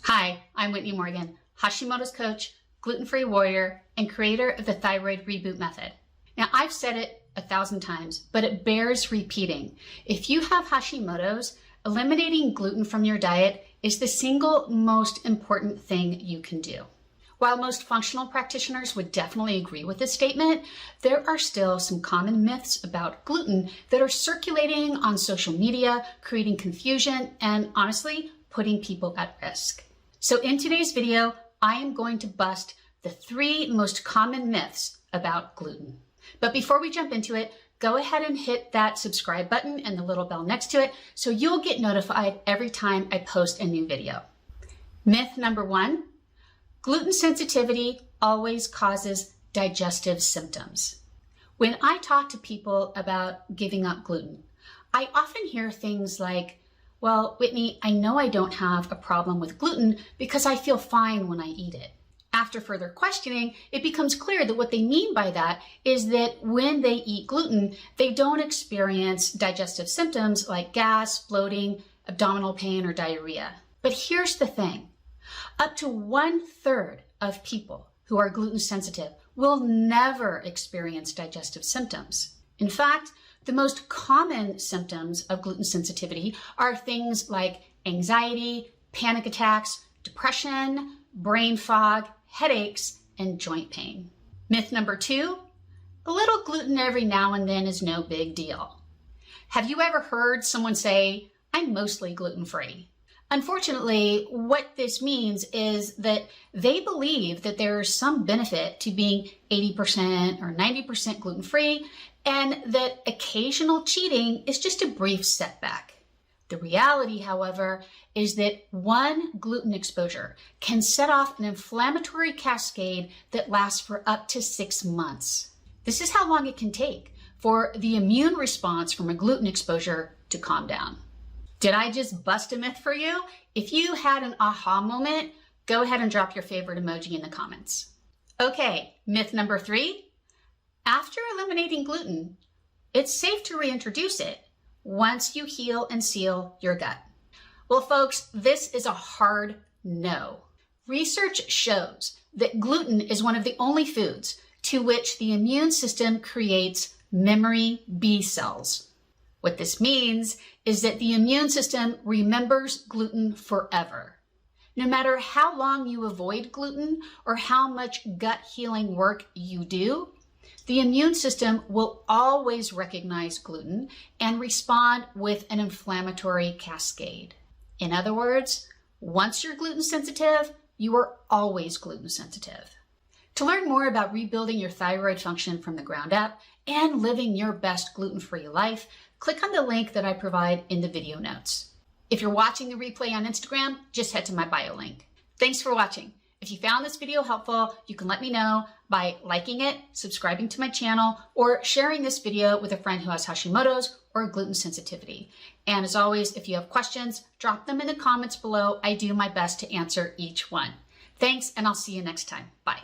Hi, I'm Whitney Morgan, Hashimoto's coach, gluten-free warrior, and creator of the Thyroid Reboot Method. Now, I've said it 1,000 times, but it bears repeating. If you have Hashimoto's, eliminating gluten from your diet is the single most important thing you can do. While most functional practitioners would definitely agree with this statement, there are still some common myths about gluten that are circulating on social media, creating confusion, and honestly, putting people at risk. So in today's video, I am going to bust the 3 most common myths about gluten. But before we jump into it, go ahead and hit that subscribe button and the little bell next to it so you'll get notified every time I post a new video. Myth number 1, gluten sensitivity always causes digestive symptoms. When I talk to people about giving up gluten, I often hear things like, well, Whitney, I know I don't have a problem with gluten because I feel fine when I eat it. After further questioning, it becomes clear that what they mean by that is that when they eat gluten, they don't experience digestive symptoms like gas, bloating, abdominal pain, or diarrhea. But here's the thing. Up to 1/3 of people who are gluten sensitive will never experience digestive symptoms. In fact, the most common symptoms of gluten sensitivity are things like anxiety, panic attacks, depression, brain fog, headaches, and joint pain. Myth number 2, a little gluten every now and then is no big deal. Have you ever heard someone say, I'm mostly gluten-free? Unfortunately, what this means is that they believe that there is some benefit to being 80% or 90% gluten-free, and that occasional cheating is just a brief setback. The reality, however, is that one gluten exposure can set off an inflammatory cascade that lasts for up to 6 months. This is how long it can take for the immune response from a gluten exposure to calm down. Did I just bust a myth for you? If you had an aha moment, go ahead and drop your favorite emoji in the comments. Okay, myth number 3. After eliminating gluten, it's safe to reintroduce it once you heal and seal your gut. Well, folks, this is a hard no. Research shows that gluten is one of the only foods to which the immune system creates memory B cells. What this means is that the immune system remembers gluten forever. No matter how long you avoid gluten or how much gut healing work you do, the immune system will always recognize gluten and respond with an inflammatory cascade. In other words, once you're gluten sensitive, you are always gluten sensitive. To learn more about rebuilding your thyroid function from the ground up and living your best gluten-free life, click on the link that I provide in the video notes. If you're watching the replay on Instagram, just head to my bio link. Thanks for watching. If you found this video helpful, you can let me know by liking it, subscribing to my channel, or sharing this video with a friend who has Hashimoto's or gluten sensitivity. And as always, if you have questions, drop them in the comments below. I do my best to answer each one. Thanks, and I'll see you next time. Bye.